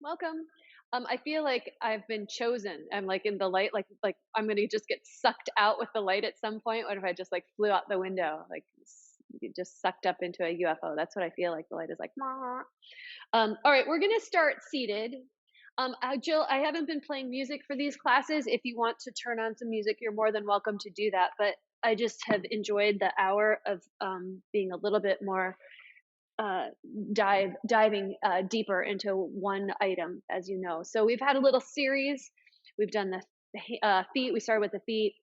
Welcome. I feel like I've been chosen. I'm like in the light, like I'm gonna just get sucked out with the light at some point. What if I just like flew out the window, like just sucked up into a UFO? That's what I feel like. The light is like. "Meow." All right, we're gonna start seated. Jill, I haven't been playing music for these classes. If you want to turn on some music, you're more than welcome to do that. But I just have enjoyed the hour of being a little bit more uh, diving deeper into one item, as you know. So we've had a little series. We've done the feet. We started with the feet.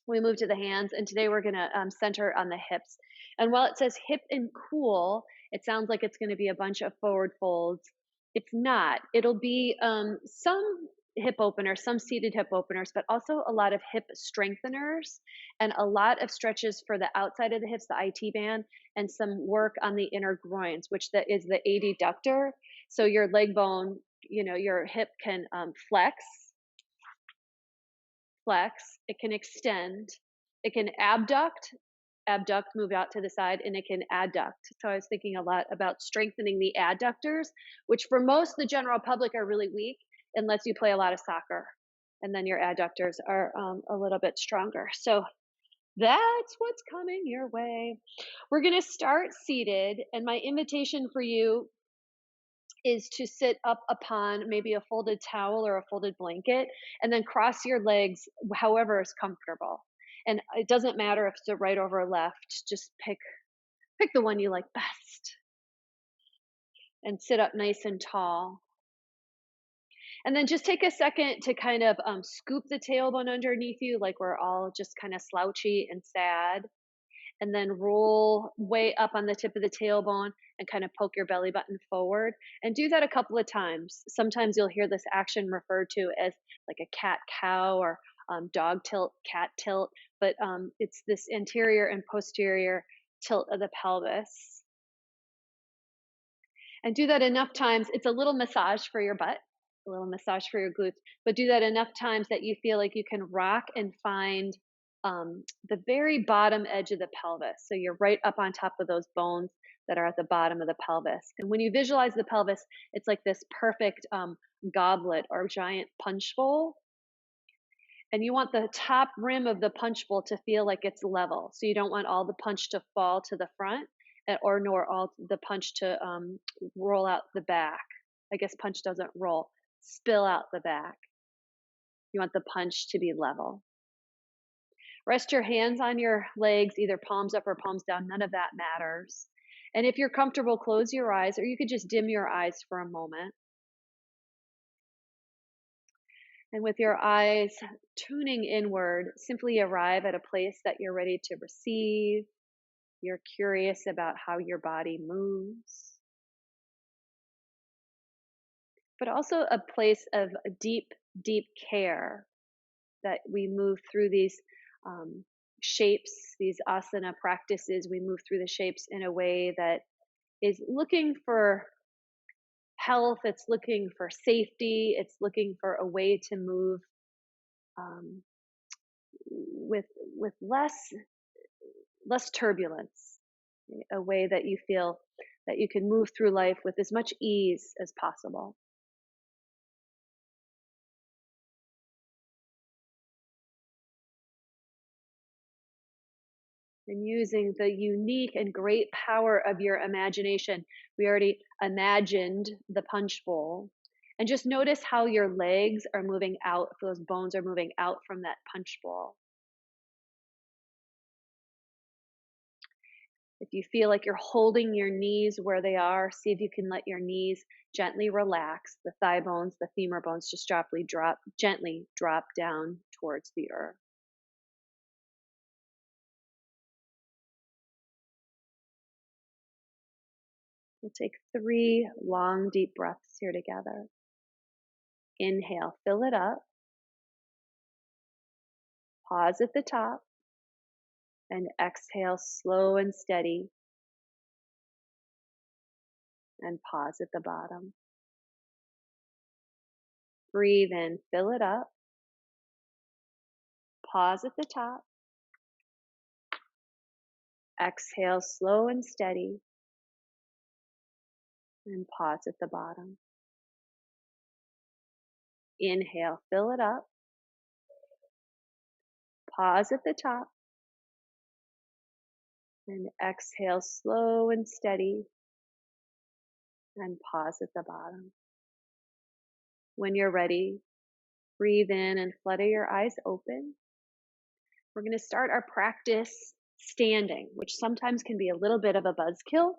We moved to the hands, and today we're going to center on the hips. And while it says hip and cool, it sounds like it's going to be a bunch of forward folds. It's not. It'll be some hip openers, some seated hip openers, but also a lot of hip strengtheners and a lot of stretches for the outside of the hips, the IT band, and some work on the inner groins, which is the adductor. So your leg bone, your hip can flex, it can extend, it can abduct, move out to the side, and it can adduct. So I was thinking a lot about strengthening the adductors, which for most of the general public are really weak unless you play a lot of soccer. And then your adductors are a little bit stronger. So that's what's coming your way. We're going to start seated, and my invitation for you is to sit up upon maybe a folded towel or a folded blanket and then cross your legs however is comfortable. And it doesn't matter if it's a right over left, just pick the one you like best and sit up nice and tall. And then just take a second to kind of scoop the tailbone underneath you, like we're all just kind of slouchy and sad, and then roll way up on the tip of the tailbone and kind of poke your belly button forward. And do that a couple of times. Sometimes you'll hear this action referred to as like a cat cow or dog tilt, cat tilt, but it's this anterior and posterior tilt of the pelvis. And do that enough times. It's a little massage for your butt, a little massage for your glutes, but do that enough times that you feel like you can rock and find the very bottom edge of the pelvis. So you're right up on top of those bones that are at the bottom of the pelvis. And when you visualize the pelvis, it's like this perfect goblet or giant punch bowl. And you want the top rim of the punch bowl to feel like it's level. So you don't want all the punch to fall to the front or nor all the punch to roll out the back. I guess punch doesn't roll, spill out the back. You want the punch to be level. Rest your hands on your legs, either palms up or palms down. None of that matters. And if you're comfortable, close your eyes, or you could just dim your eyes for a moment. And with your eyes tuning inward, simply arrive at a place that you're ready to receive. You're curious about how your body moves, but also a place of deep, deep care that we move through these shapes, these asana practices. We move through the shapes in a way that is looking for health, it's looking for safety, it's looking for a way to move um, with less turbulence, a way that you feel that you can move through life with as much ease as possible. And using the unique and great power of your imagination, we already imagined the punch bowl. And just notice how your legs are moving out, if those bones are moving out from that punch bowl. If you feel like you're holding your knees where they are, see if you can let your knees gently relax. The thigh bones, the femur bones just gently drop down towards the earth. We'll take 3 long, deep breaths here together. Inhale, fill it up. Pause at the top. And exhale, slow and steady. And pause at the bottom. Breathe in, fill it up. Pause at the top. Exhale, slow and steady. And pause at the bottom. Inhale, fill it up. Pause at the top. And exhale, slow and steady. And pause at the bottom. When you're ready, breathe in and flutter your eyes open. We're going to start our practice standing, which sometimes can be a little bit of a buzzkill,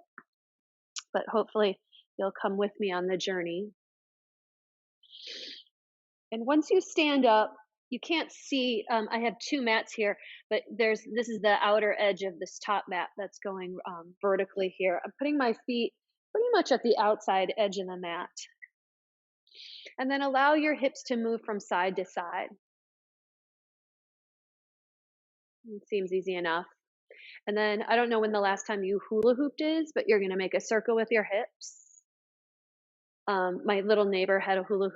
but hopefully you'll come with me on the journey. And once you stand up, you can't see, I have two mats here, but this is the outer edge of this top mat that's going vertically here. I'm putting my feet pretty much at the outside edge of the mat. And then allow your hips to move from side to side. It seems easy enough. And then I don't know when the last time you hula hooped is, but you're going to make a circle with your hips. My little neighbor had a hula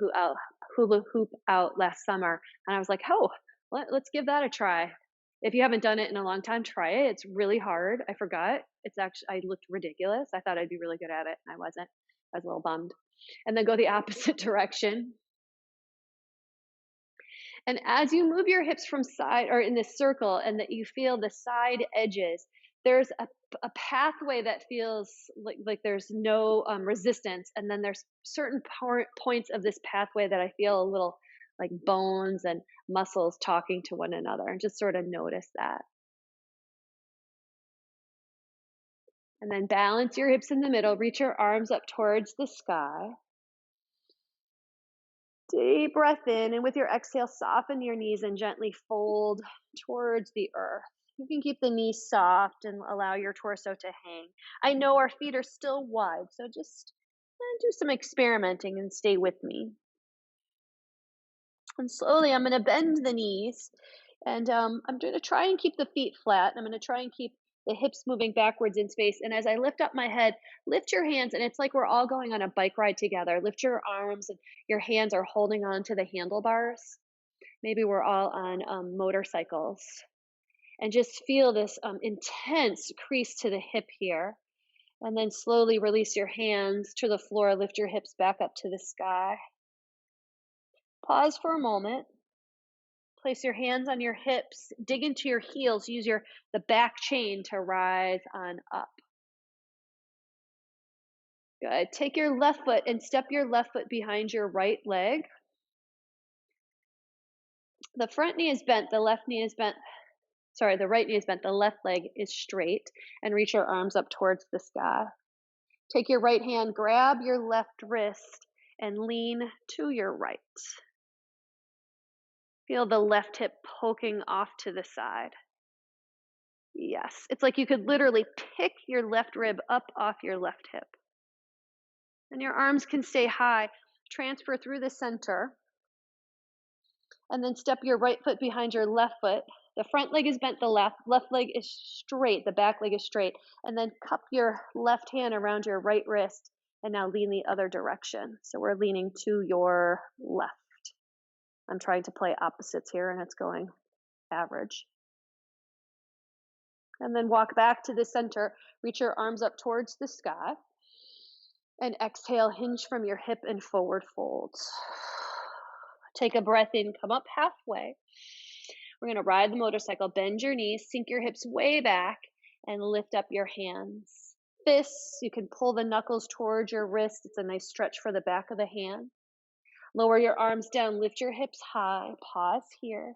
hoop out last summer, and I was like, oh, let's give that a try. If you haven't done it in a long time, try it. It's really hard. I forgot. I looked ridiculous. I thought I'd be really good at it, and I wasn't. I was a little bummed. And then go the opposite direction. And as you move your hips from side or in this circle and that you feel the side edges, there's a pathway that feels like there's no resistance. And then there's certain points of this pathway that I feel a little like bones and muscles talking to one another, and just sort of notice that. And then balance your hips in the middle, reach your arms up towards the sky. Deep breath in, and with your exhale, soften your knees and gently fold towards the earth. You can keep the knees soft and allow your torso to hang. I know our feet are still wide, so just do some experimenting and stay with me. And slowly, I'm going to bend the knees, and I'm going to try and keep the feet flat. I'm going to try and keep the hips moving backwards in space. And as I lift up my head, lift your hands, and it's like we're all going on a bike ride together. Lift your arms, and your hands are holding on to the handlebars. Maybe we're all on motorcycles. And just feel this intense crease to the hip here. And then slowly release your hands to the floor. Lift your hips back up to the sky. Pause for a moment. Place your hands on your hips, dig into your heels, use the back chain to rise on up. Good. Take your left foot and step your left foot behind your right leg. The front knee is bent, the right knee is bent, the left leg is straight, and reach your arms up towards the sky. Take your right hand, grab your left wrist, and lean to your right. Feel the left hip poking off to the side. Yes, it's like you could literally pick your left rib up off your left hip. And your arms can stay high. Transfer through the center. And then step your right foot behind your left foot. The front leg is bent, the left leg is straight, the back leg is straight. And then cup your left hand around your right wrist, and now lean the other direction. So we're leaning to your left. I'm trying to play opposites here, and it's going average. And then walk back to the center. Reach your arms up towards the sky. And exhale, hinge from your hip and forward fold. Take a breath in, come up halfway. We're going to ride the motorcycle. Bend your knees, sink your hips way back, and lift up your hands. Fists, you can pull the knuckles towards your wrist. It's a nice stretch for the back of the hand. Lower your arms down, lift your hips high. Pause here.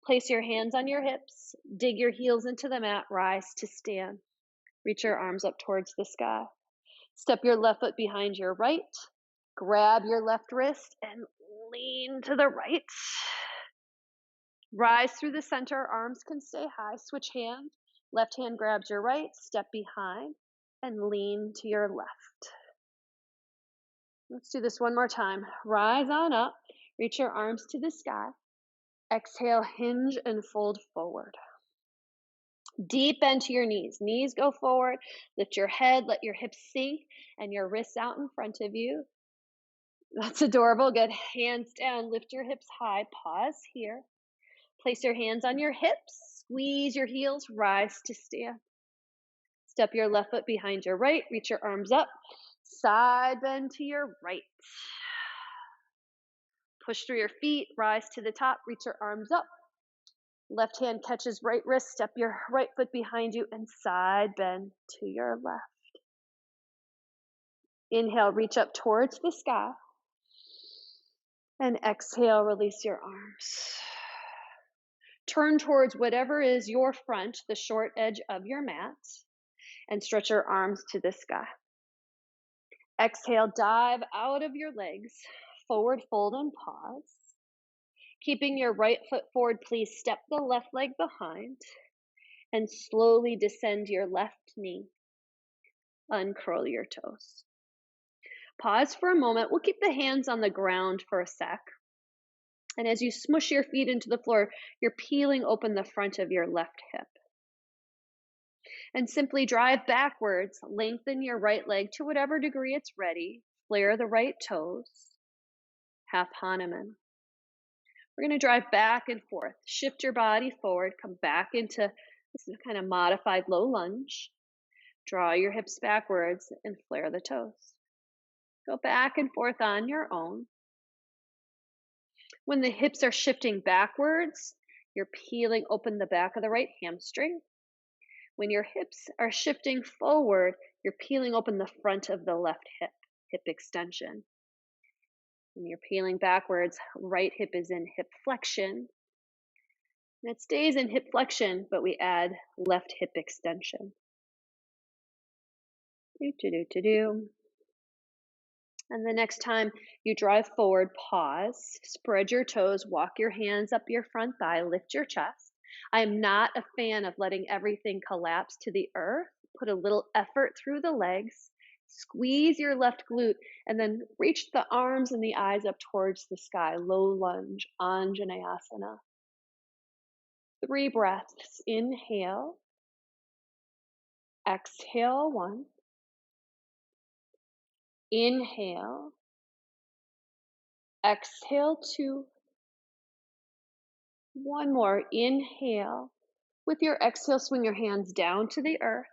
Place your hands on your hips. Dig your heels into the mat. Rise to stand. Reach your arms up towards the sky. Step your left foot behind your right. Grab your left wrist and lean to the right. Rise through the center. Arms can stay high. Switch hands. Left hand grabs your right. Step behind and lean to your left. Let's do this one more time. Rise on up. Reach your arms to the sky. Exhale, hinge and fold forward. Deep bend to your knees. Knees go forward. Lift your head. Let your hips sink and your wrists out in front of you. That's adorable. Good. Hands down. Lift your hips high. Pause here. Place your hands on your hips. Squeeze your heels. Rise to stand. Step your left foot behind your right. Reach your arms up. Side bend to your right. Push through your feet, rise to the top, reach your arms up. Left hand catches right wrist, step your right foot behind you, and side bend to your left. Inhale, reach up towards the sky. And exhale, release your arms. Turn towards whatever is your front, the short edge of your mat, and stretch your arms to the sky. Exhale, dive out of your legs, forward fold and pause. Keeping your right foot forward, please step the left leg behind and slowly descend your left knee. Uncurl your toes. Pause for a moment. We'll keep the hands on the ground for a sec. And as you smush your feet into the floor, you're peeling open the front of your left hip. And simply drive backwards, lengthen your right leg to whatever degree it's ready. Flare the right toes. Half Hanuman. We're going to drive back and forth. Shift your body forward. Come back into this kind of modified low lunge. Draw your hips backwards and flare the toes. Go back and forth on your own. When the hips are shifting backwards, you're peeling open the back of the right hamstring. When your hips are shifting forward, you're peeling open the front of the left hip, hip extension. When you're peeling backwards, right hip is in hip flexion. And it stays in hip flexion, but we add left hip extension. Do. And the next time you drive forward, pause, spread your toes, walk your hands up your front thigh, lift your chest. I am not a fan of letting everything collapse to the earth. Put a little effort through the legs, squeeze your left glute, and then reach the arms and the eyes up towards the sky. Low lunge, Anjaneyasana. 3 breaths. Inhale. Exhale, 1. Inhale. Exhale, 2. 1 more. Inhale. With your exhale, swing your hands down to the earth.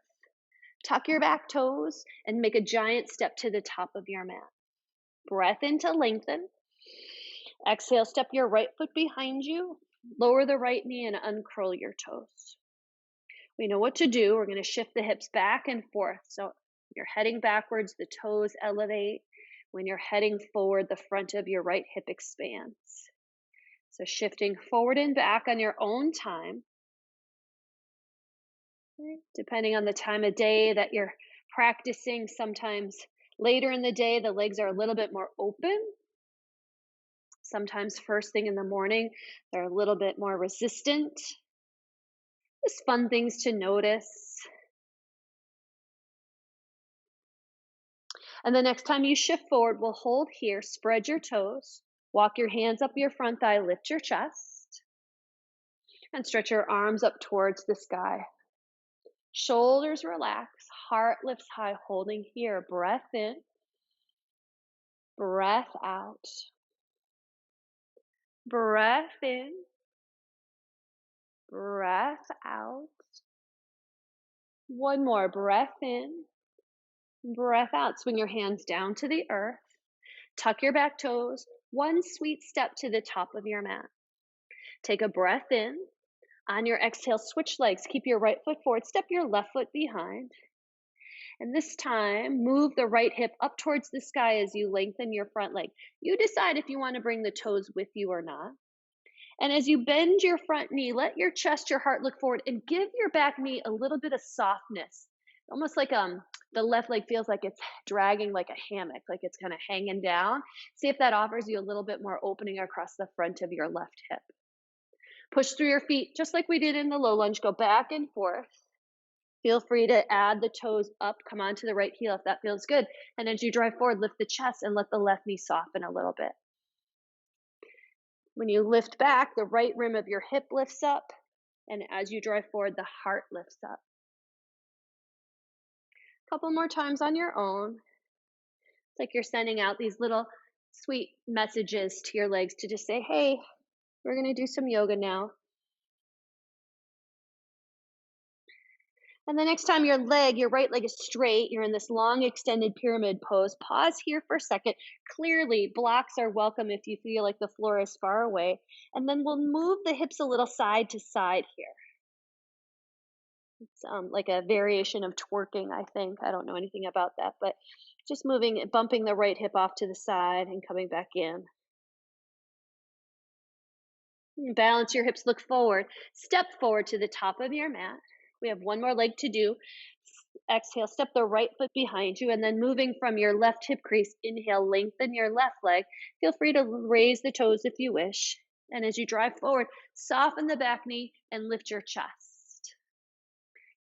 Tuck your back toes and make a giant step to the top of your mat. Breath in to lengthen. Exhale, step your right foot behind you. Lower the right knee and uncurl your toes. We know what to do. We're going to shift the hips back and forth. So you're heading backwards, the toes elevate. When you're heading forward, the front of your right hip expands. So shifting forward and back on your own time. Depending on the time of day that you're practicing, sometimes later in the day, the legs are a little bit more open. Sometimes first thing in the morning, they're a little bit more resistant. Just fun things to notice. And the next time you shift forward, we'll hold here, spread your toes, walk your hands up your front thigh, lift your chest, and stretch your arms up towards the sky. Shoulders relax, heart lifts high, holding here. Breath in, breath out. Breath in, breath out. 1 more. Breath in, breath out. Swing your hands down to the earth. Tuck your back toes. 1 sweet step to the top of your mat. Take a breath in. On your exhale, switch legs. Keep your right foot forward. Step your left foot behind. And this time, move the right hip up towards the sky as you lengthen your front leg. You decide if you want to bring the toes with you or not. And as you bend your front knee, let your chest, your heart look forward and give your back knee a little bit of softness. Almost like the left leg feels like it's dragging like a hammock, like it's kind of hanging down. See if that offers you a little bit more opening across the front of your left hip. Push through your feet, just like we did in the low lunge. Go back and forth. Feel free to add the toes up, come onto the right heel if that feels good. And as you drive forward, lift the chest and let the left knee soften a little bit. When you lift back, the right rim of your hip lifts up. And as you drive forward, the heart lifts up. A couple more times on your own. It's like you're sending out these little sweet messages to your legs to just say, hey, we're going to do some yoga now. And the next time your right leg is straight, you're in this long extended pyramid pose. Pause here for a second. Clearly, blocks are welcome if you feel like the floor is far away. And then we'll move the hips a little side to side here. It's like a variation of twerking, I think. I don't know anything about that, but just moving, bumping the right hip off to the side and coming back in. Balance your hips, look forward. Step forward to the top of your mat. We have one more leg to do. Exhale, step the right foot behind you, and then moving from your left hip crease, inhale, lengthen your left leg. Feel free to raise the toes if you wish. And as you drive forward, soften the back knee and lift your chest.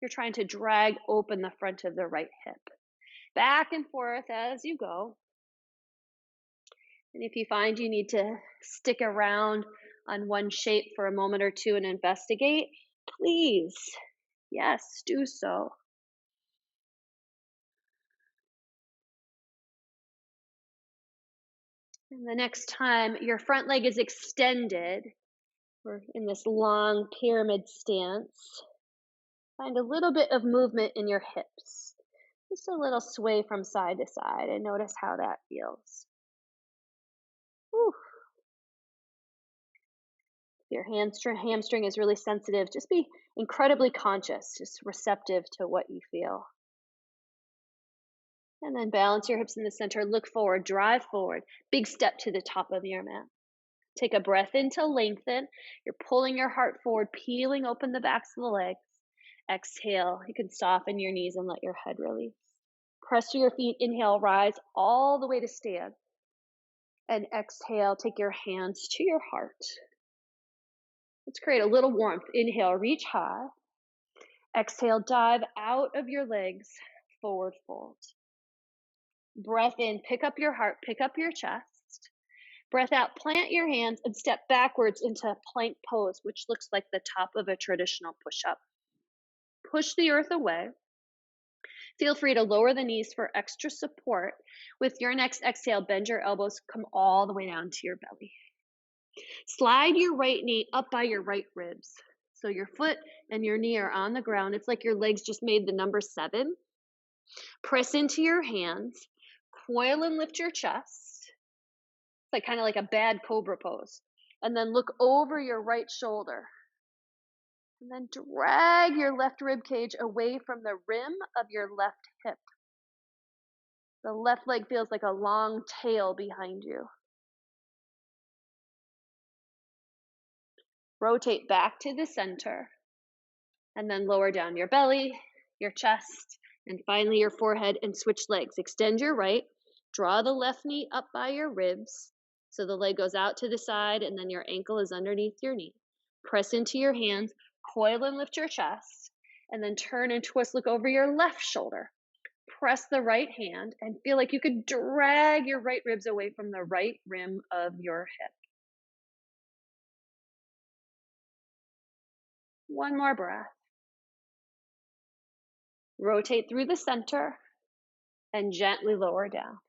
You're trying to drag open the front of the right hip. Back and forth as you go. And if you find you need to stick around on one shape for a moment or two and investigate, please, yes, do so. And the next time your front leg is extended, we're in this long pyramid stance, find a little bit of movement in your hips. Just a little sway from side to side and notice how that feels. Whew. If your hamstring is really sensitive, just be incredibly conscious, just receptive to what you feel. And then balance your hips in the center, look forward, drive forward. Big step to the top of your mat. Take a breath in to lengthen. You're pulling your heart forward, peeling open the backs of the legs. Exhale. You can soften your knees and let your head release. Press through your feet. Inhale, rise all the way to stand. And exhale, take your hands to your heart. Let's create a little warmth. Inhale, reach high. Exhale, dive out of your legs, forward fold. Breath in, pick up your heart, pick up your chest. Breath out, plant your hands and step backwards into plank pose, which looks like the top of a traditional push-up. Push the earth away. Feel free to lower the knees for extra support. With your next exhale, bend your elbows, come all the way down to your belly. Slide your right knee up by your right ribs. So your foot and your knee are on the ground. It's like your legs just made the number 7. Press into your hands. Coil and lift your chest. It's like kind of like a bad cobra pose. And then look over your right shoulder. And then drag your left rib cage away from the rim of your left hip. The left leg feels like a long tail behind you. Rotate back to the center. And then lower down your belly, your chest, and finally your forehead, and switch legs. Extend your right. Draw the left knee up by your ribs so the leg goes out to the side and then your ankle is underneath your knee. Press into your hands, coil and lift your chest, and then turn and twist, look over your left shoulder. Press the right hand and feel like you could drag your right ribs away from the right rim of your hip. One more breath. Rotate through the center and gently lower down.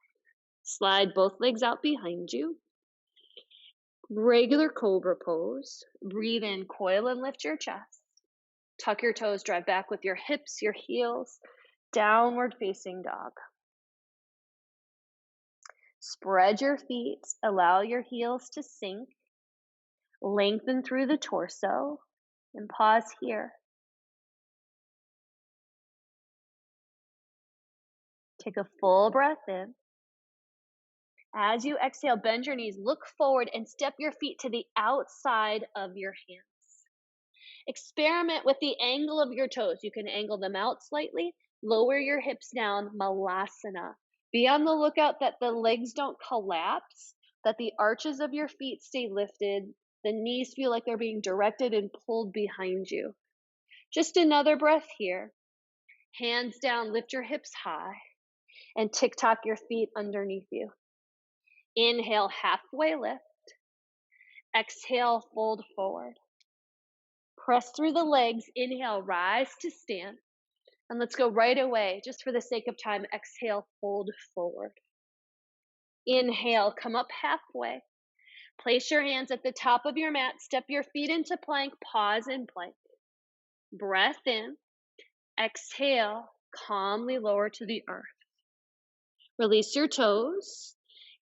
Slide both legs out behind you. Regular cobra pose. Breathe in, coil and lift your chest. Tuck your toes, drive back with your hips, your heels. Downward facing dog. Spread your feet. Allow your heels to sink. Lengthen through the torso. And pause here. Take a full breath in. As you exhale, bend your knees, look forward, and step your feet to the outside of your hands. Experiment with the angle of your toes. You can angle them out slightly, lower your hips down, malasana. Be on the lookout that the legs don't collapse, that the arches of your feet stay lifted, the knees feel like they're being directed and pulled behind you. Just another breath here. Hands down, lift your hips high, and tick-tock your feet underneath you. Inhale, halfway lift. Exhale, fold forward. Press through the legs. Inhale, rise to stand. And let's go right away. Just for the sake of time, exhale, fold forward. Inhale, come up halfway. Place your hands at the top of your mat. Step your feet into plank. Pause in plank. Breath in. Exhale, calmly lower to the earth. Release your toes.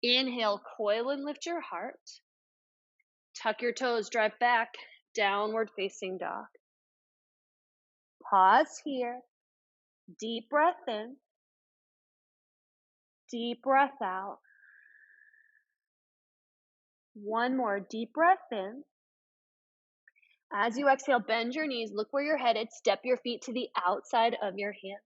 Inhale, coil and lift your heart. Tuck your toes, drive back, downward facing dog. Pause here. Deep breath in. Deep breath out. One more deep breath in. As you exhale, bend your knees, look where you're headed, step your feet to the outside of your hands.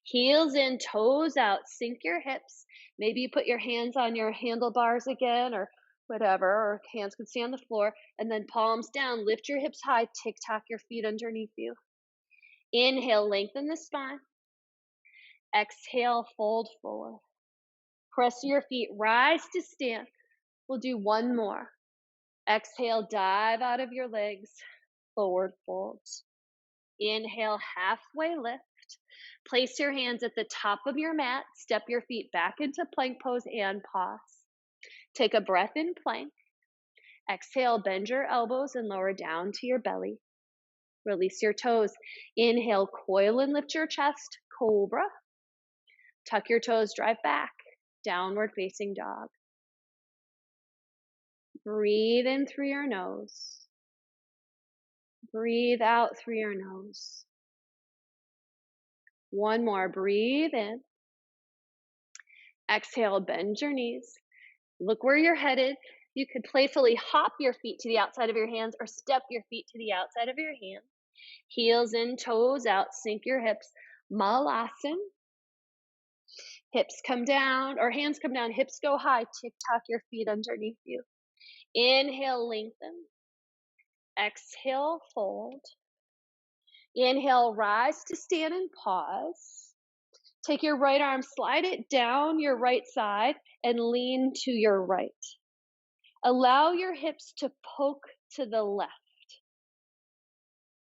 Heels in, toes out, sink your hips. Maybe you put your hands on your handlebars again or whatever, or hands can stay on the floor, and then palms down, lift your hips high, tick-tock your feet underneath you. Inhale, lengthen the spine. Exhale, fold forward. Press your feet, rise to stand. We'll do one more. Exhale, dive out of your legs, forward fold. Inhale, halfway lift. Place your hands at the top of your mat. Step your feet back into plank pose and pause. Take a breath in plank. Exhale, bend your elbows and lower down to your belly. Release your toes. Inhale, coil and lift your chest, cobra. Tuck your toes, drive back, downward facing dog. Breathe in through your nose. Breathe out through your nose. One more, breathe in. Exhale, bend your knees. Look where you're headed. You could playfully hop your feet to the outside of your hands or step your feet to the outside of your hands. Heels in, toes out, sink your hips. Malasana. Hips come down, or hands come down, hips go high. Tick-tock your feet underneath you. Inhale, lengthen. Exhale, fold. Inhale, rise to stand and pause. Take your right arm, slide it down your right side and lean to your right. Allow your hips to poke to the left.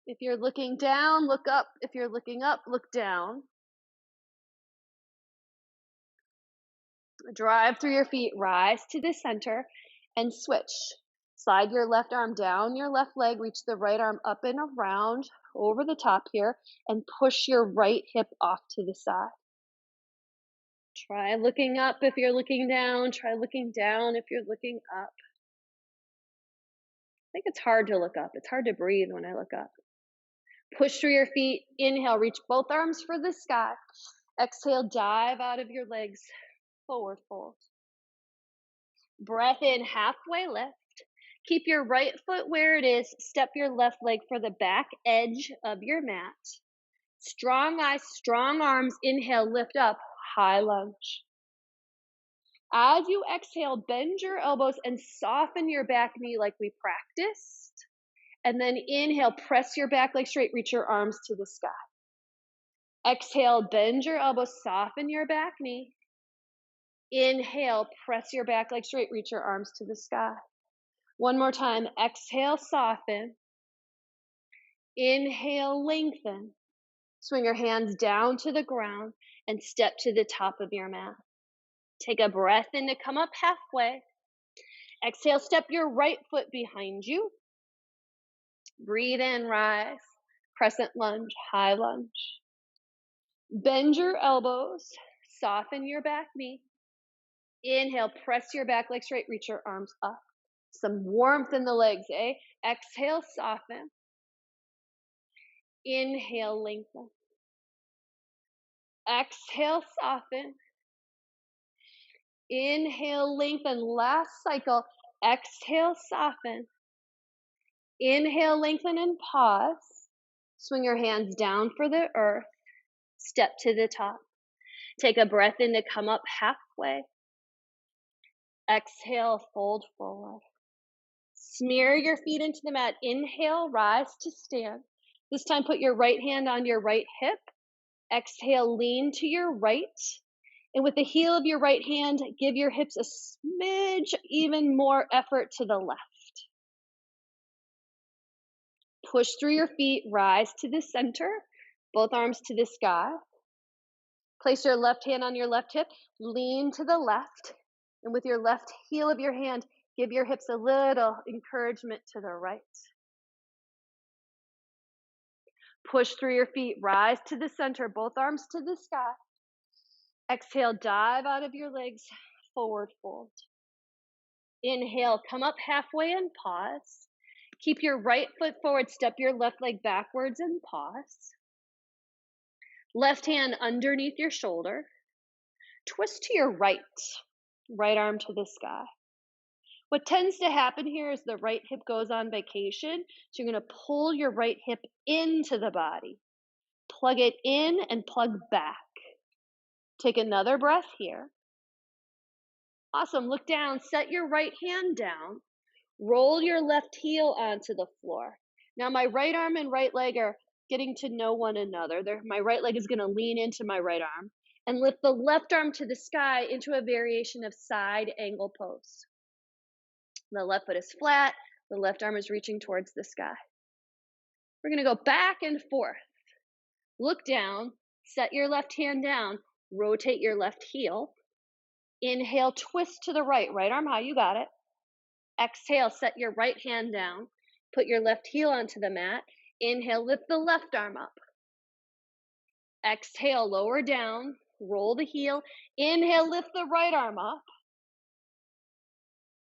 If you're looking down, look up. If you're looking up, look down. Drive through your feet, rise to the center and switch. Slide your left arm down your left leg, reach the right arm up and around over the top here, and push your right hip off to the side. Try looking up if you're looking down. Try looking down if you're looking up. I think it's hard to look up. It's hard to breathe when I look up. Push through your feet. Inhale, reach both arms for the sky. Exhale, dive out of your legs. Forward fold. Breath in, halfway lift. Keep your right foot where it is. Step your left leg for the back edge of your mat. Strong eyes, strong arms. Inhale, lift up, high lunge. As you exhale, bend your elbows and soften your back knee like we practiced. And then inhale, press your back leg straight, reach your arms to the sky. Exhale, bend your elbows, soften your back knee. Inhale, press your back leg straight, reach your arms to the sky. One more time, exhale, soften. Inhale, lengthen. Swing your hands down to the ground and step to the top of your mat. Take a breath in to come up halfway. Exhale, step your right foot behind you. Breathe in, rise. Crescent lunge, high lunge. Bend your elbows, soften your back knee. Inhale, press your back leg straight, reach your arms up. Some warmth in the legs, eh? Exhale, soften. Inhale, lengthen. Exhale, soften. Inhale, lengthen. Last cycle. Exhale, soften. Inhale, lengthen and pause. Swing your hands down for the earth. Step to the top. Take a breath in to come up halfway. Exhale, fold forward. Smear your feet into the mat. Inhale, rise to stand. This time put your right hand on your right hip. Exhale, lean to your right. And with the heel of your right hand, give your hips a smidge, even more effort to the left. Push through your feet, rise to the center, both arms to the sky. Place your left hand on your left hip, lean to the left. And with your left heel of your hand, give your hips a little encouragement to the right. Push through your feet, rise to the center, both arms to the sky. Exhale, dive out of your legs, forward fold. Inhale, come up halfway and pause. Keep your right foot forward, step your left leg backwards and pause. Left hand underneath your shoulder. Twist to your right, right arm to the sky. What tends to happen here is the right hip goes on vacation. So you're going to pull your right hip into the body. Plug it in and plug back. Take another breath here. Awesome. Look down. Set your right hand down. Roll your left heel onto the floor. Now my right arm and right leg are getting to know one another. My right leg is going to lean into my right arm and lift the left arm to the sky into a variation of side angle pose. The left foot is flat. The left arm is reaching towards the sky. We're going to go back and forth. Look down. Set your left hand down. Rotate your left heel. Inhale, twist to the right. Right arm high. You got it. Exhale, set your right hand down. Put your left heel onto the mat. Inhale, lift the left arm up. Exhale, lower down. Roll the heel. Inhale, lift the right arm up.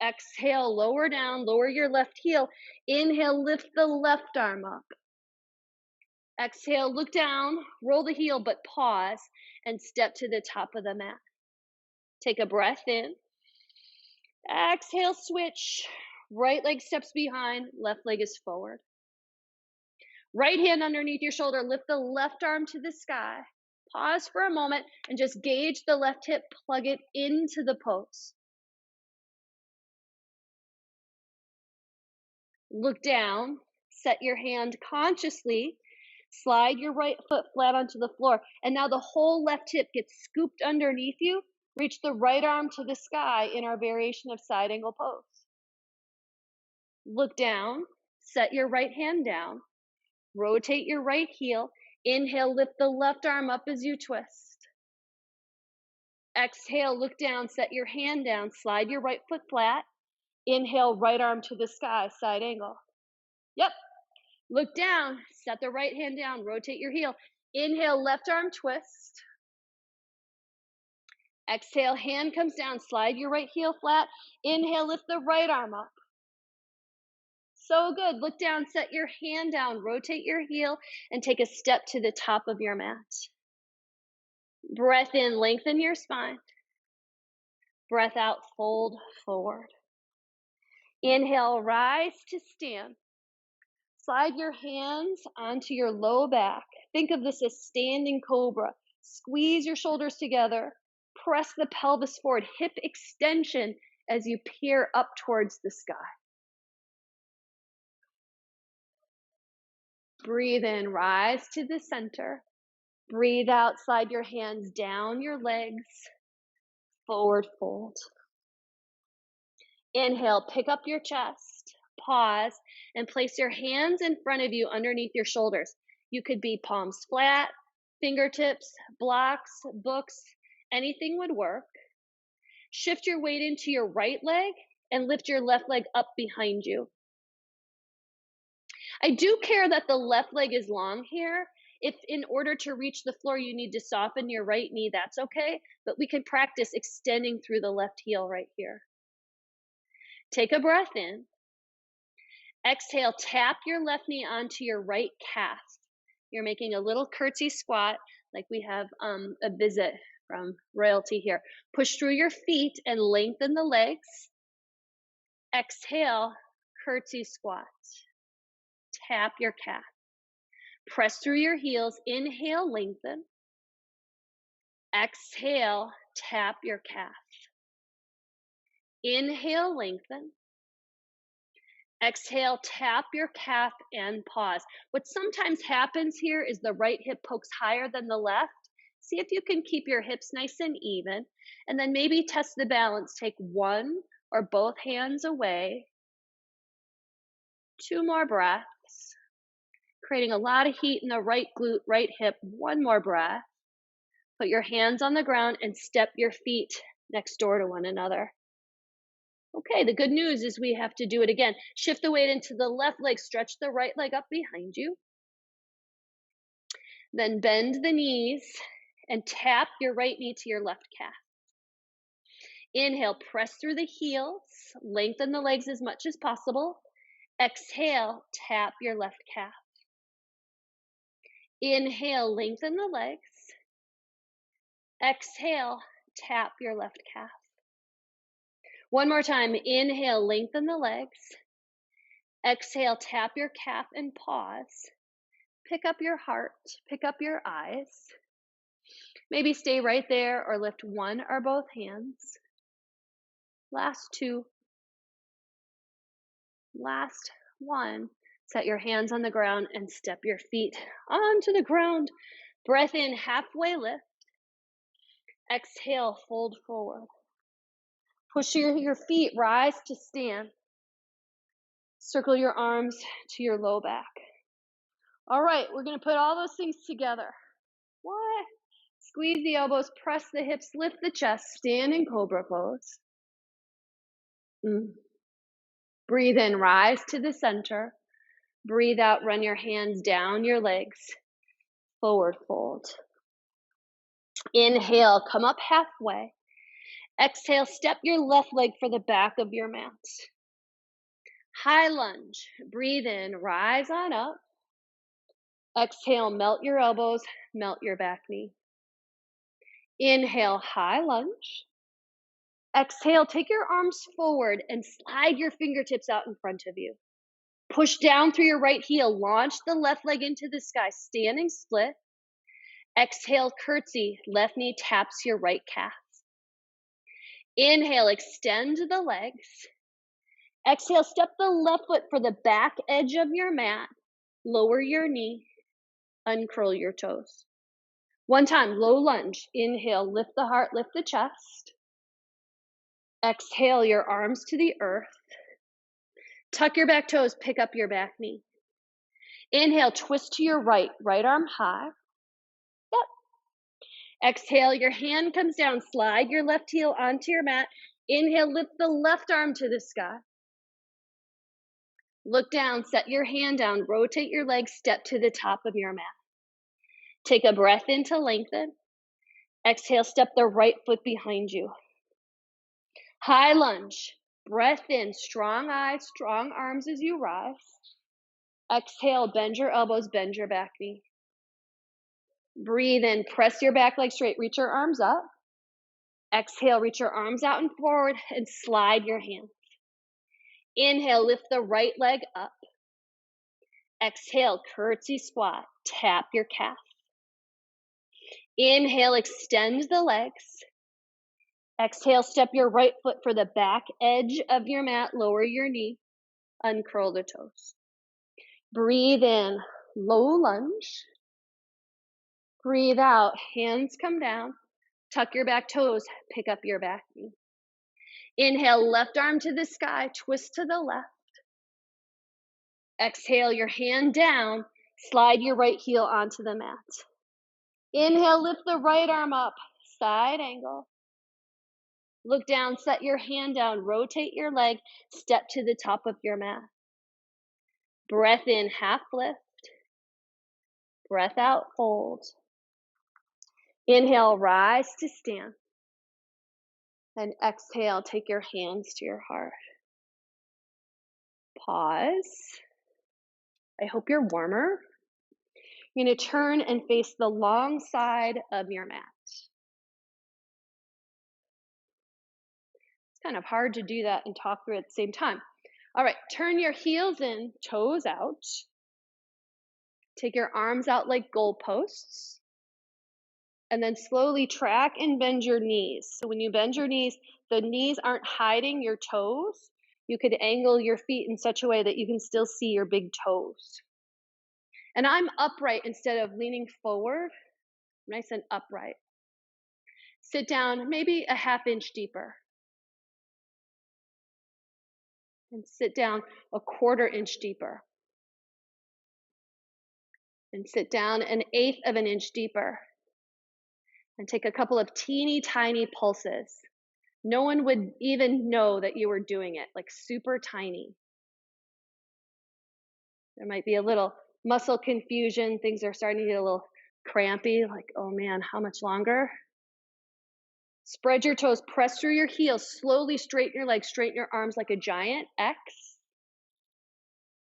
Exhale, lower down. Lower your left heel. Inhale, lift the left arm up. Exhale, look down. Roll the heel, but pause and step to the top of the mat. Take a breath in. Exhale, switch. Right leg steps behind, left leg is forward. Right hand underneath your shoulder, lift the left arm to the sky. Pause for a moment and just gauge the left hip, plug it into the pose. Look down, set your hand consciously, slide your right foot flat onto the floor, and now the whole left hip gets scooped underneath you. Reach the right arm to the sky in our variation of side angle pose. Look down, set your right hand down, rotate your right heel. Inhale, lift the left arm up as you twist. Exhale, look down, set your hand down, slide your right foot flat. Inhale, right arm to the sky, side angle. Yep. Look down, set the right hand down, rotate your heel. Inhale, left arm twist. Exhale, hand comes down, slide your right heel flat. Inhale, lift the right arm up. So good. Look down, set your hand down, rotate your heel, and take a step to the top of your mat. Breath in, lengthen your spine. Breath out, fold forward. Inhale, rise to stand. Slide your hands onto your low back. Think of this as standing cobra. Squeeze your shoulders together. Press the pelvis forward. Hip extension as you peer up towards the sky. Breathe in, rise to the center. Breathe out, slide your hands down your legs. Forward fold. Inhale, pick up your chest. Pause and place your hands in front of you underneath your shoulders. You could be palms flat, fingertips, blocks, books, anything would work. Shift your weight into your right leg and lift your left leg up behind you. I do care that the left leg is long here. If in order to reach the floor you need to soften your right knee, that's okay. But we can practice extending through the left heel right here. Take a breath in. Exhale, tap your left knee onto your right calf. You're making a little curtsy squat like we have a visit from royalty here. Push through your feet and lengthen the legs. Exhale, curtsy squat. Tap your calf. Press through your heels. Inhale, lengthen. Exhale, tap your calf. Inhale, lengthen. Exhale, tap your calf and pause. What sometimes happens here is the right hip pokes higher than the left. See if you can keep your hips nice and even. And then maybe test the balance. Take one or both hands away. 2 more breaths. Creating a lot of heat in the right glute, right hip. 1 more breath. Put your hands on the ground and step your feet next door to one another. Okay, the good news is we have to do it again. Shift the weight into the left leg, stretch the right leg up behind you. Then bend the knees and tap your right knee to your left calf. Inhale, press through the heels, lengthen the legs as much as possible. Exhale, tap your left calf. Inhale, lengthen the legs. Exhale, tap your left calf. One more time. Inhale, lengthen the legs. Exhale, tap your calf and pause. Pick up your heart, pick up your eyes. Maybe stay right there or lift one or both hands. Last two. Last one. Set your hands on the ground and step your feet onto the ground. Breath in, halfway lift. Exhale, fold forward. Push your feet, rise to stand. Circle your arms to your low back. All right, we're going to put all those things together. What? Squeeze the elbows, press the hips, lift the chest, stand in cobra pose. Breathe in, rise to the center. Breathe out, run your hands down your legs. Forward fold. Inhale, come up halfway. Exhale, step your left leg for the back of your mat. High lunge. Breathe in, rise on up. Exhale, melt your elbows, melt your back knee. Inhale, high lunge. Exhale, take your arms forward and slide your fingertips out in front of you. Push down through your right heel, launch the left leg into the sky, standing split. Exhale, curtsy, left knee taps your right calf. Inhale, extend the legs. Exhale, step the left foot for the back edge of your mat. Lower your knee, uncurl your toes. One time, low lunge. Inhale, lift the heart, lift the chest. Exhale, your arms to the earth. Tuck your back toes, pick up your back knee. Inhale, twist to your right, right arm high. Yep. Exhale, your hand comes down, slide your left heel onto your mat. Inhale, lift the left arm to the sky. Look down, set your hand down, rotate your legs, step to the top of your mat. Take a breath in to lengthen. Exhale, step the right foot behind you. High lunge. Breath in, strong eyes, strong arms as you rise. Exhale, bend your elbows, bend your back knee. Breathe in, press your back leg straight, reach your arms up. Exhale, reach your arms out and forward and slide your hands. Inhale, lift the right leg up. Exhale, curtsy squat, tap your calf. Inhale, extend the legs. Exhale, step your right foot for the back edge of your mat, lower your knee, uncurl the toes. Breathe in, low lunge. Breathe out, hands come down, tuck your back toes, pick up your back knee. Inhale, left arm to the sky, twist to the left. Exhale, your hand down, slide your right heel onto the mat. Inhale, lift the right arm up, side angle. Look down, set your hand down, rotate your leg, step to the top of your mat. Breath in, half lift. Breath out, fold. Inhale, rise to stand. And exhale, take your hands to your heart. Pause. I hope you're warmer. You're going to turn and face the long side of your mat. It's kind of hard to do that and talk through at the same time. All right, turn your heels in, toes out. Take your arms out like goalposts. And then slowly track and bend your knees. So when you bend your knees, the knees aren't hiding your toes. You could angle your feet in such a way that you can still see your big toes. And I'm upright instead of leaning forward, nice and upright. Sit down maybe a half inch deeper. And sit down a quarter inch deeper. And sit down an eighth of an inch deeper. And take a couple of teeny tiny pulses. No one would even know that you were doing it, like super tiny. There might be a little muscle confusion. Things are starting to get a little Crampy, like, oh man, how much longer? Spread your toes, press through your heels, slowly straighten your legs, straighten your arms like a giant X.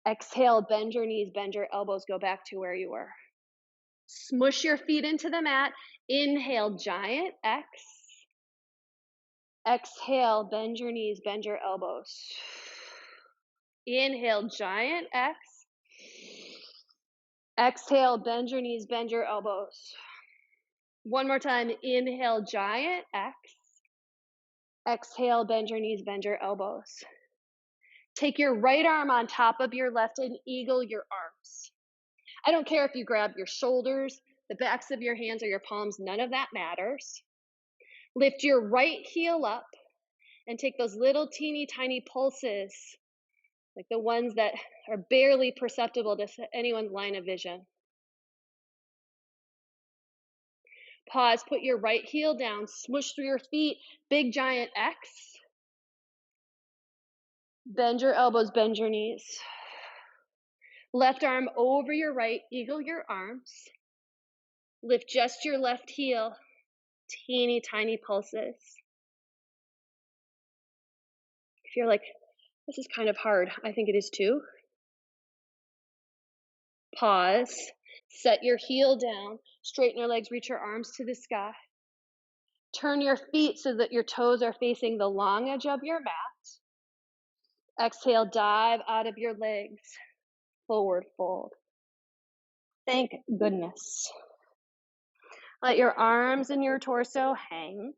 Exhale, bend your knees, bend your elbows, go back to where you were. Smush your feet into the mat. Inhale, giant X. Exhale, bend your knees, bend your elbows. Inhale, giant X. Exhale, bend your knees, bend your elbows. One more time. Inhale, giant X. Exhale, bend your knees, bend your elbows. Take your right arm on top of your left and eagle your arms. I don't care if you grab your shoulders, the backs of your hands, or your palms, none of that matters. Lift your right heel up and take those little teeny tiny pulses, like the ones that are barely perceptible to anyone's line of vision. Pause, put your right heel down, smush through your feet, big giant X. Bend your elbows, bend your knees. Left arm over your right, eagle your arms. Lift just your left heel, teeny tiny pulses. If you're like, this is kind of hard, I think it is too. Pause, set your heel down, straighten your legs, reach your arms to the sky. Turn your feet so that your toes are facing the long edge of your mat. Exhale, dive out of your legs, forward fold. Thank goodness. Let your arms and your torso hang.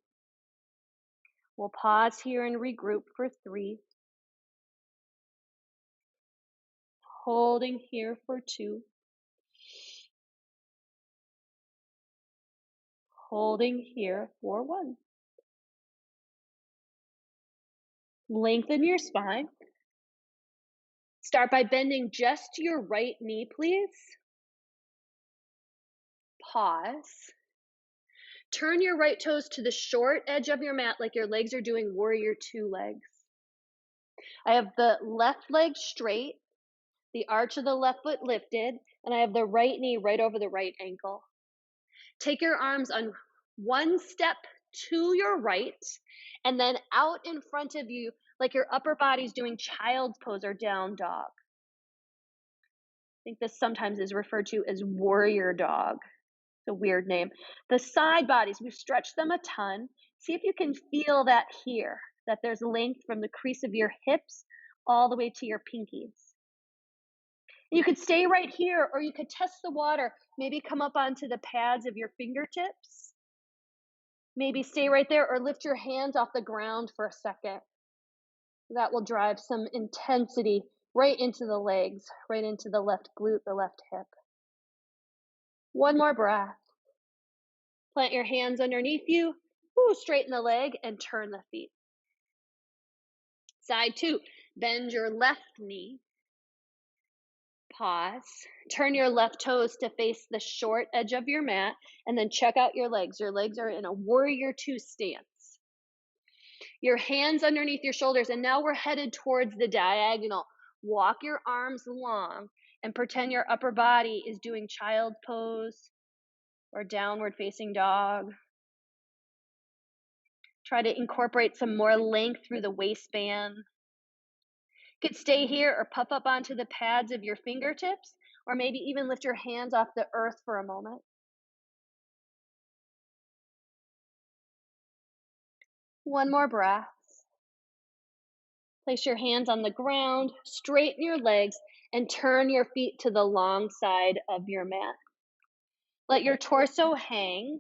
We'll pause here and regroup for 3. Holding here for 2. Holding here for 1. Lengthen your spine. Start by bending just your right knee, please. Pause. Turn your right toes to the short edge of your mat like your legs are doing warrior 2 legs. I have the left leg straight, the arch of the left foot lifted, and I have the right knee right over the right ankle. Take your arms on one step to your right and then out in front of you like your upper body's doing child's pose or down dog. I think this sometimes is referred to as warrior dog. It's a weird name. The side bodies, we've stretched them a ton. See if you can feel that here, that there's length from the crease of your hips all the way to your pinkies. You could stay right here, or you could test the water. Maybe come up onto the pads of your fingertips. Maybe stay right there or lift your hands off the ground for a second. That will drive some intensity right into the legs, right into the left glute, the left hip. One more breath. Plant your hands underneath you. Straighten the leg and turn the feet. Side 2, bend your left knee. Pause. Turn your left toes to face the short edge of your mat, and then check out your legs. Your legs are in a warrior 2 stance. Your hands underneath your shoulders, and now we're headed towards the diagonal. Walk your arms long and pretend your upper body is doing child's pose or downward facing dog. Try to incorporate some more length through the waistband. You could stay here or puff up onto the pads of your fingertips, or maybe even lift your hands off the earth for a moment. One more breath. Place your hands on the ground, straighten your legs, and turn your feet to the long side of your mat. Let your torso hang,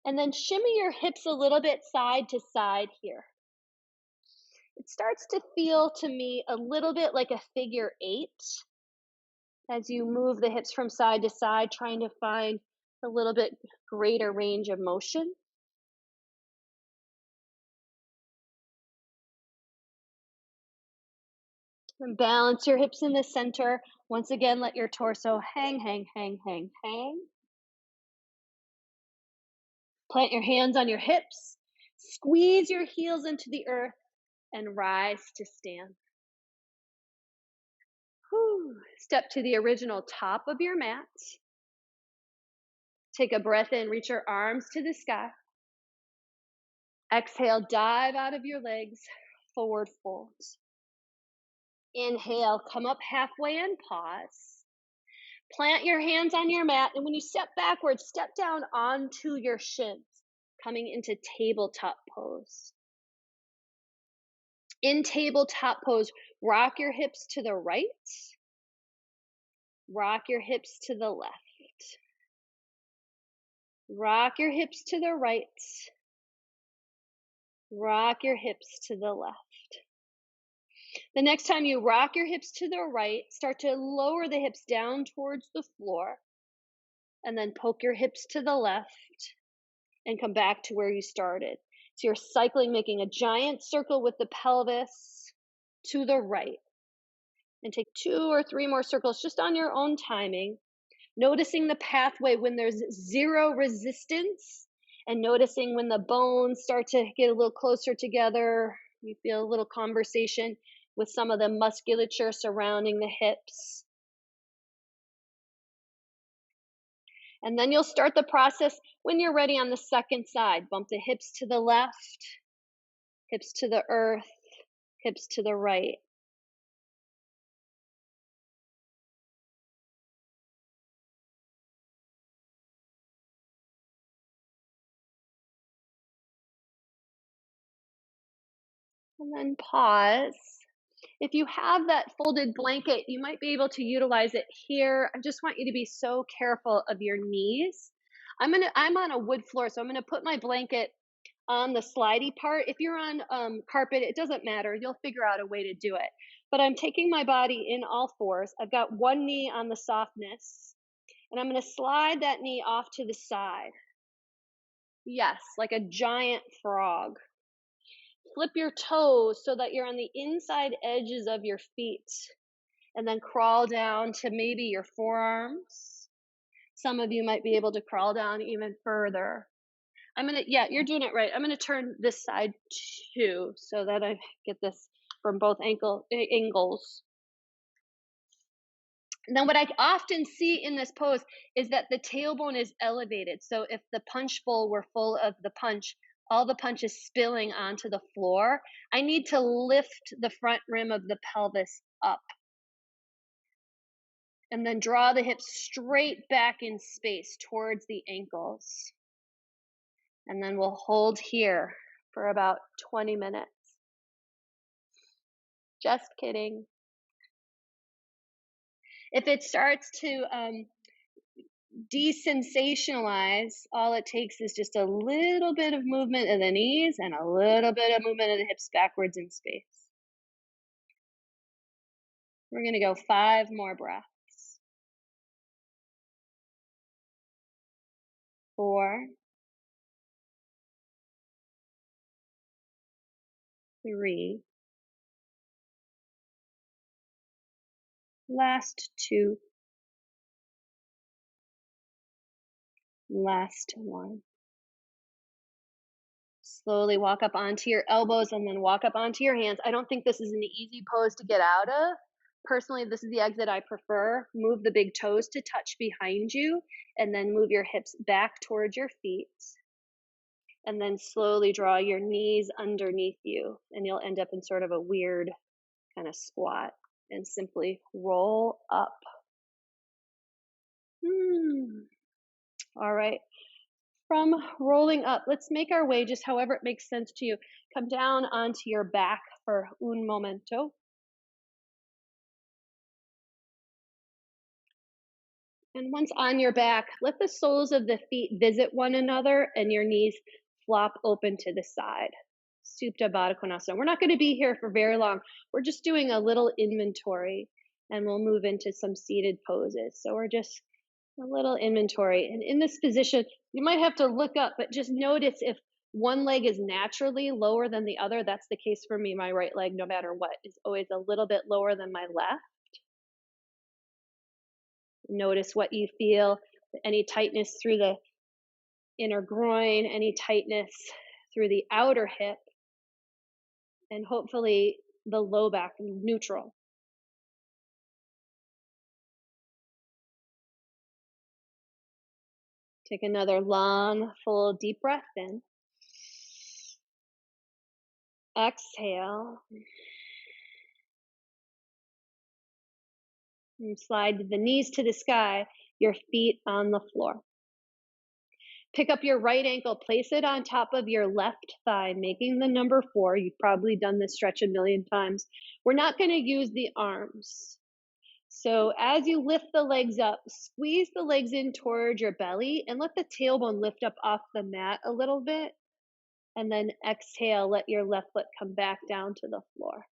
and then shimmy your hips a little bit side to side here. It starts to feel to me a little bit like a figure 8 as you move the hips from side to side, trying to find a little bit greater range of motion. And balance your hips in the center. Once again, let your torso hang, hang, hang, hang, hang. Plant your hands on your hips. Squeeze your heels into the earth and rise to stand. Step to the original top of your mat. Take a breath in, reach your arms to the sky. Exhale, dive out of your legs, forward fold. Inhale, come up halfway and pause. Plant your hands on your mat, and when you step backwards, step down onto your shins, coming into tabletop pose. In tabletop pose, rock your hips to the right, rock your hips to the left. Rock your hips to the right, rock your hips to the left. The next time you rock your hips to the right, start to lower the hips down towards the floor, and then poke your hips to the left and come back to where you started. So you're cycling, making a giant circle with the pelvis to the right. And take 2 or 3 more circles just on your own timing, noticing the pathway when there's zero resistance, and noticing when the bones start to get a little closer together. You feel a little conversation with some of the musculature surrounding the hips. And then you'll start the process when you're ready on the second side. Bump the hips to the left, hips to the earth, hips to the right. And then pause. If you have that folded blanket, you might be able to utilize it here. I just want you to be so careful of your knees. I'm on a wood floor, so I'm gonna put my blanket on the slidey part. If you're on carpet, it doesn't matter. You'll figure out a way to do it. But I'm taking my body in all fours. I've got one knee on the softness, and I'm gonna slide that knee off to the side. Yes, like a giant frog. Flip your toes so that you're on the inside edges of your feet, and then crawl down to maybe your forearms. Some of you might be able to crawl down even further. Yeah, you're doing it right. I'm gonna turn this side too so that I get this from both angles. Now, what I often see in this pose is that the tailbone is elevated. So if the punch bowl were full of the punch, all the punch is spilling onto the floor. I need to lift the front rim of the pelvis up. And then draw the hips straight back in space towards the ankles. And then we'll hold here for about 20 minutes. Just kidding. If it starts to desensationalize, all it takes is just a little bit of movement of the knees and a little bit of movement of the hips backwards in space. We're going to go 5 more breaths. 4, 3, last 2, last 1. Slowly walk up onto your elbows and then walk up onto your hands. I don't think this is an easy pose to get out of. Personally, this is the exit I prefer. Move the big toes to touch behind you, and then move your hips back towards your feet. And then slowly draw your knees underneath you, and you'll end up in sort of a weird kind of squat, and simply roll up. All right. From rolling up, let's make our way just however it makes sense to you. Come down onto your back for un momento. And once on your back, let the soles of the feet visit one another and your knees flop open to the side. Supta Baddha Konasana. We're not going to be here for very long. We're just doing a little inventory, and we'll move into some seated poses. So we're just a little inventory. And in this position, you might have to look up, but just notice if one leg is naturally lower than the other. That's the case for me. My right leg, no matter what, is always a little bit lower than my left. Notice what you feel, any tightness through the inner groin, any tightness through the outer hip, and hopefully the low back neutral. Take another long, full, deep breath in. Exhale. And slide the knees to the sky, your feet on the floor. Pick up your right ankle, place it on top of your left thigh, making the number 4. You've probably done this stretch a million times. We're not going to use the arms. So as you lift the legs up, squeeze the legs in toward your belly and let the tailbone lift up off the mat a little bit. And then exhale, let your left foot come back down to the floor.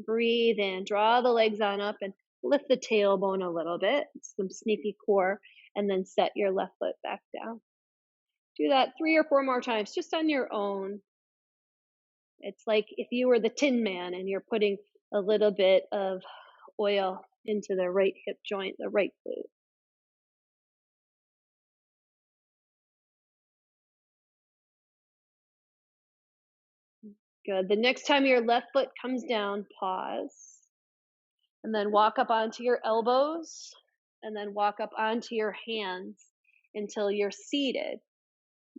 Breathe in, draw the legs on up and lift the tailbone a little bit, some sneaky core, and then set your left foot back down. Do that 3 or 4 more times just on your own. It's like if you were the Tin Man and you're putting a little bit of oil into the right hip joint, the right glute. Good. The next time your left foot comes down, pause. And then walk up onto your elbows. And then walk up onto your hands until you're seated.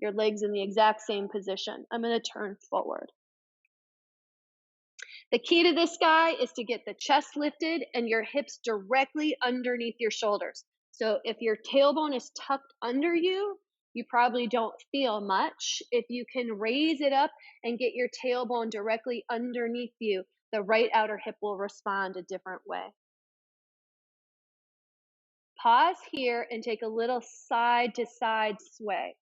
Your legs in the exact same position. I'm going to turn forward. The key to this guy is to get the chest lifted and your hips directly underneath your shoulders. So if your tailbone is tucked under you, you probably don't feel much. If you can raise it up and get your tailbone directly underneath you, the right outer hip will respond a different way. Pause here and take a little side to side sway.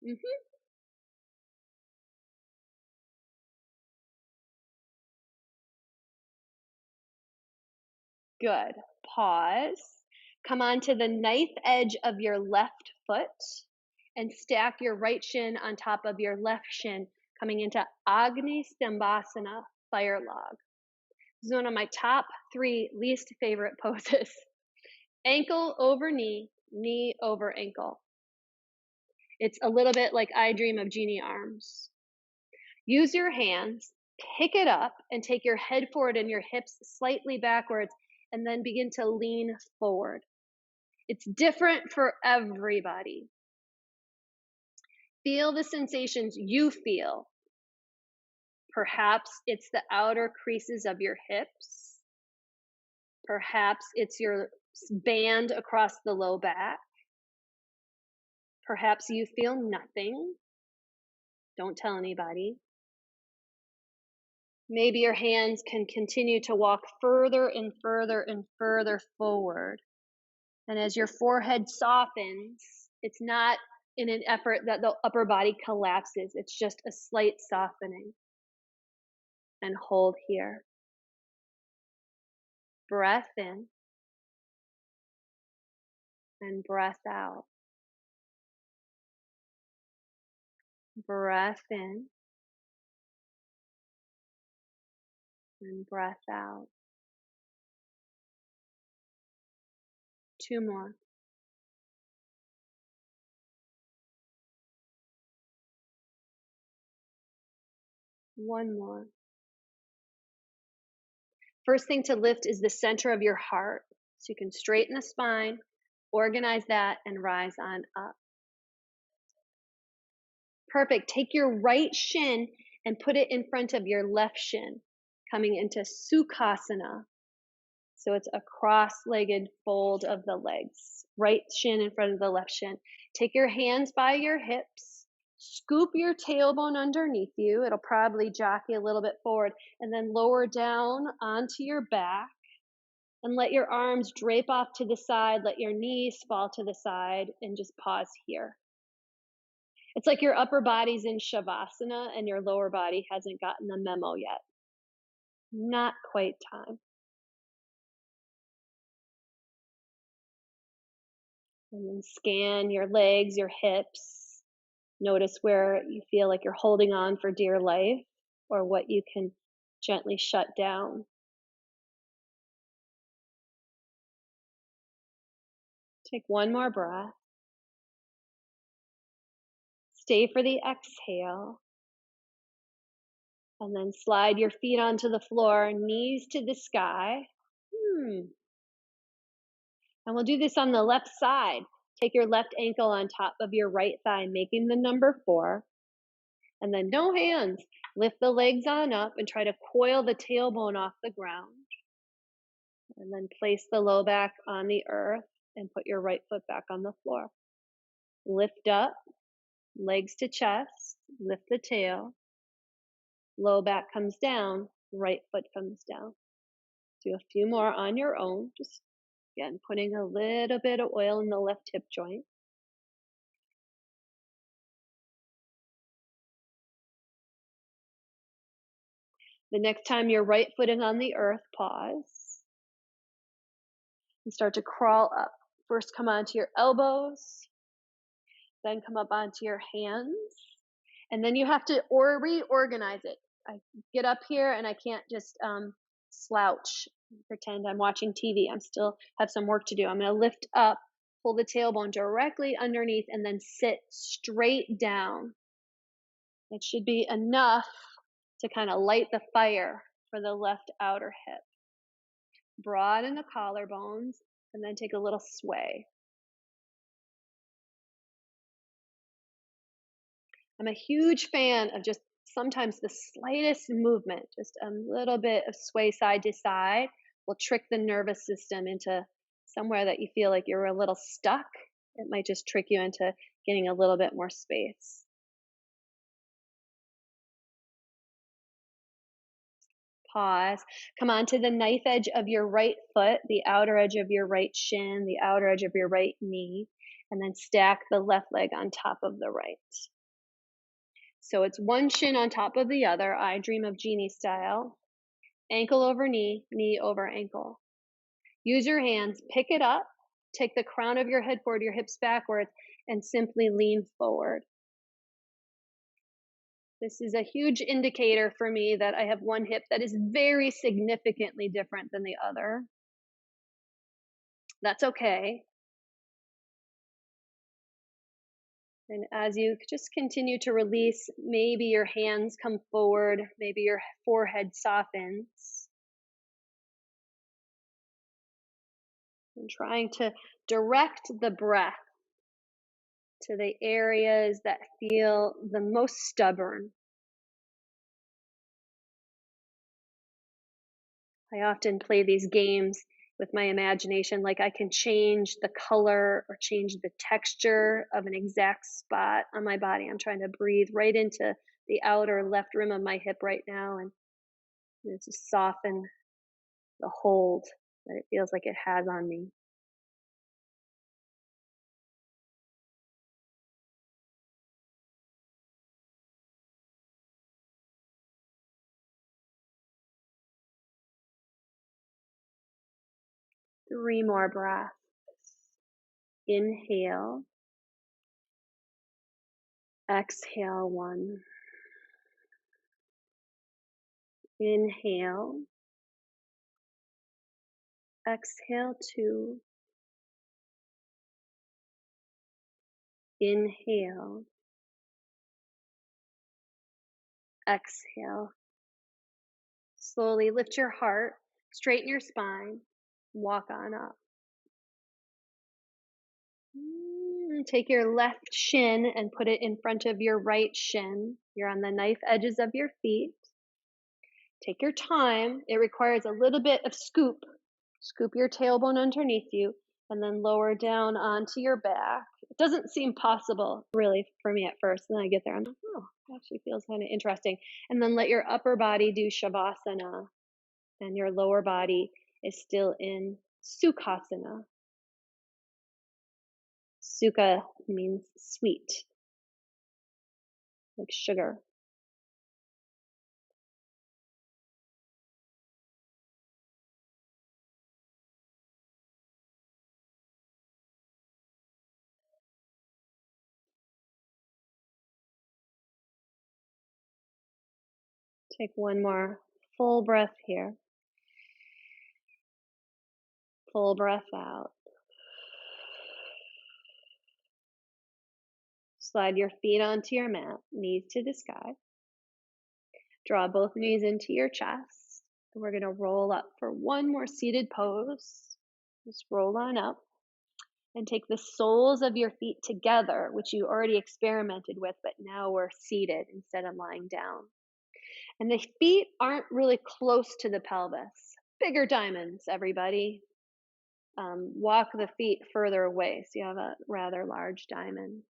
Mm-hmm. Good. Pause. Come onto the knife edge of your left foot and stack your right shin on top of your left shin, coming into Agni Stambhasana, fire log. This is one of my top 3 least favorite poses. Ankle over knee, knee over ankle. It's a little bit like I Dream of Jeannie arms. Use your hands, pick it up, and take your head forward and your hips slightly backwards, and then begin to lean forward. It's different for everybody. Feel the sensations you feel. Perhaps it's the outer creases of your hips. Perhaps it's your band across the low back. Perhaps you feel nothing. Don't tell anybody. Maybe your hands can continue to walk further and further and further forward. And as your forehead softens, it's not in an effort that the upper body collapses. It's just a slight softening. And hold here. Breath in and breath out. Breath in and breath out. 2 more. One more. First thing to lift is the center of your heart. So you can straighten the spine, organize that, and rise on up. Perfect. Take your right shin and put it in front of your left shin, coming into Sukhasana. So it's a cross-legged fold of the legs. Right shin in front of the left shin. Take your hands by your hips. Scoop your tailbone underneath you. It'll probably jockey a little bit forward. And then lower down onto your back. And let your arms drape off to the side. Let your knees fall to the side. And just pause here. It's like your upper body's in Shavasana and your lower body hasn't gotten the memo yet. Not quite time. And then scan your legs, your hips. Notice where you feel like you're holding on for dear life or what you can gently shut down. Take one more breath. Stay for the exhale. And then slide your feet onto the floor, knees to the sky. And we'll do this on the left side. Take your left ankle on top of your right thigh, making the number 4. And then no hands. Lift the legs on up and try to coil the tailbone off the ground. And then place the low back on the earth and put your right foot back on the floor. Lift up, legs to chest, lift the tail. Low back comes down, right foot comes down. Do a few more on your own. Just again, putting a little bit of oil in the left hip joint. The next time you're right footing on the earth, pause and start to crawl up. First, come onto your elbows, then come up onto your hands, and then you have to reorganize it. I get up here and I can't just slouch, pretend I'm watching TV. I'm still have some work to do. I'm going to lift up, pull the tailbone directly underneath, and then sit straight down. It should be enough to kind of light the fire for the left outer hip. Broaden the collarbones, and then take a little sway. I'm a huge fan of just sometimes the slightest movement, just a little bit of sway side to side will trick the nervous system into somewhere that you feel like you're a little stuck. It might just trick you into getting a little bit more space. Pause. Come onto the knife edge of your right foot, the outer edge of your right shin, the outer edge of your right knee, and then stack the left leg on top of the right. So it's one shin on top of the other. I dream of Genie style. Ankle over knee, knee over ankle. Use your hands, pick it up, take the crown of your head forward, your hips backwards, and simply lean forward. This is a huge indicator for me that I have one hip that is very significantly different than the other. That's okay. And as you just continue to release, maybe your hands come forward, maybe your forehead softens. And trying to direct the breath to the areas that feel the most stubborn. I often play these games with my imagination, like I can change the color or change the texture of an exact spot on my body. I'm trying to breathe right into the outer left rim of my hip right now and just soften the hold that it feels like it has on me. Three more breaths. Inhale. Exhale, 1. Inhale. Exhale, 2. Inhale. Exhale. Slowly lift your heart, straighten your spine, walk on up. Take your left shin and put it in front of your right shin. You're on the knife edges of your feet. Take your time. It requires a little bit of scoop. Scoop your tailbone underneath you and then lower down onto your back. It doesn't seem possible, really, for me at first. And then I get there, I'm like, oh, it actually feels kind of interesting. And then let your upper body do Shavasana, and your lower body is still in Sukhasana. Sukha means sweet, like sugar. Take one more full breath here. Full breath out. Slide your feet onto your mat, knees to the sky. Draw both knees into your chest. And we're going to roll up for one more seated pose. Just roll on up. And take the soles of your feet together, which you already experimented with, but now we're seated instead of lying down. And the feet aren't really close to the pelvis. Bigger diamonds, everybody. Walk the feet further away so you have a rather large diamond.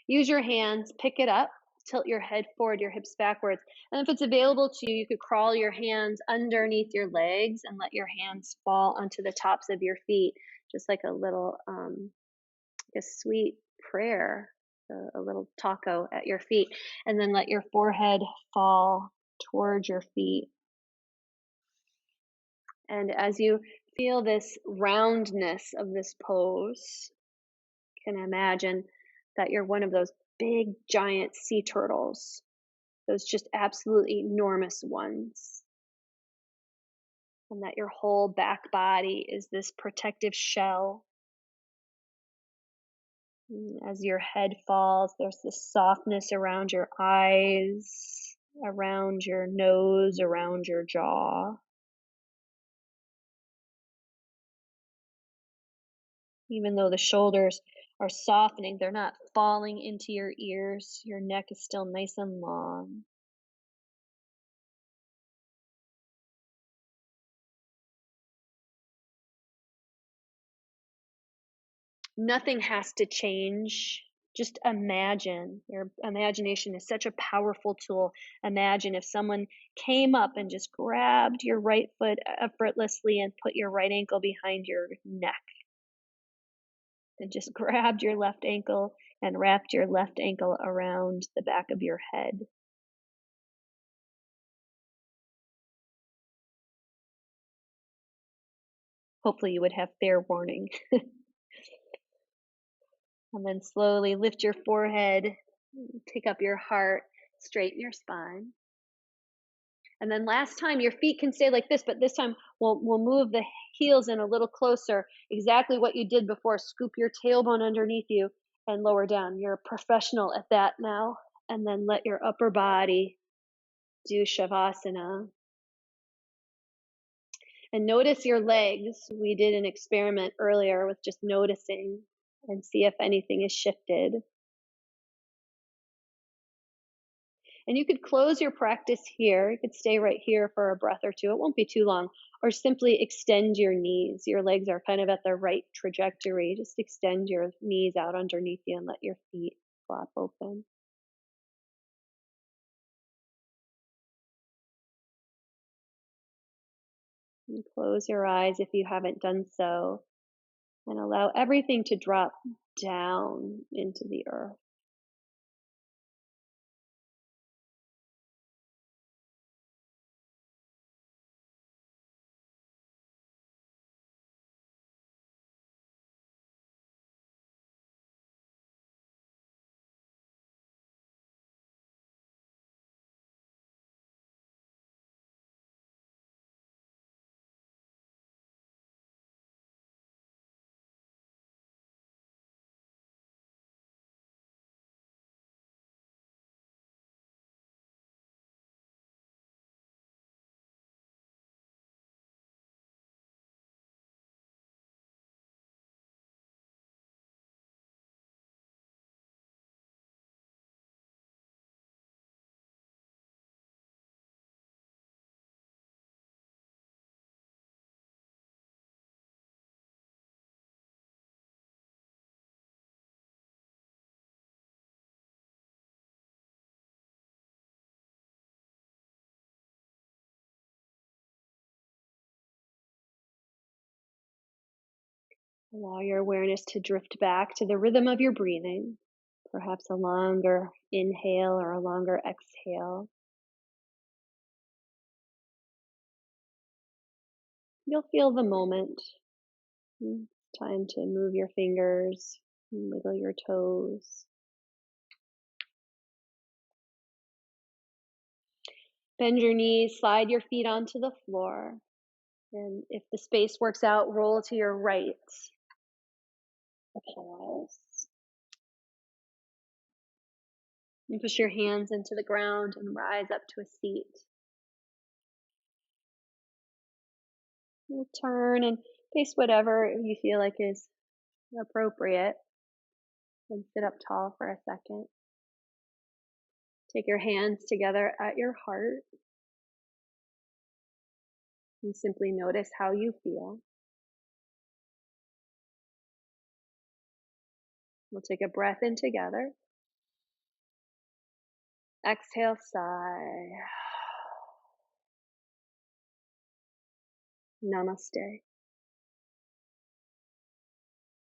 Use your hands, pick it up, tilt your head forward, your hips backwards. And if it's available to you, you could crawl your hands underneath your legs and let your hands fall onto the tops of your feet, just like a little a sweet prayer, a little taco at your feet. And then let your forehead fall towards your feet. And as you feel this roundness of this pose, you can imagine that you're one of those big giant sea turtles, those just absolutely enormous ones. And that your whole back body is this protective shell. As your head falls, there's this softness around your eyes, around your nose, around your jaw. Even though the shoulders are softening, they're not falling into your ears. Your neck is still nice and long. Nothing has to change. Just imagine. Your imagination is such a powerful tool. Imagine if someone came up and just grabbed your right foot effortlessly and put your right ankle behind your neck. And just grabbed your left ankle and wrapped your left ankle around the back of your head. Hopefully you would have fair warning. And then slowly lift your forehead, take up your heart, straighten your spine. And then last time, your feet can stay like this, but this time we'll move the heels in a little closer. Exactly what you did before. Scoop your tailbone underneath you and lower down. You're a professional at that now. And then let your upper body do Shavasana. And notice your legs. We did an experiment earlier with just noticing and see if anything is shifted. And you could close your practice here. You could stay right here for a breath or two. It won't be too long. Or simply extend your knees. Your legs are kind of at the right trajectory. Just extend your knees out underneath you and let your feet flop open. And close your eyes if you haven't done so. And allow everything to drop down into the earth. Allow your awareness to drift back to the rhythm of your breathing, perhaps a longer inhale or a longer exhale. You'll feel the moment. It's time to move your fingers, wiggle your toes. Bend your knees, slide your feet onto the floor. And if the space works out, roll to your right. Pause. And push your hands into the ground and rise up to a seat. You'll turn and face whatever you feel like is appropriate, and sit up tall for a second. Take your hands together at your heart and simply notice how you feel. We'll take a breath in together. Exhale, sigh. Namaste.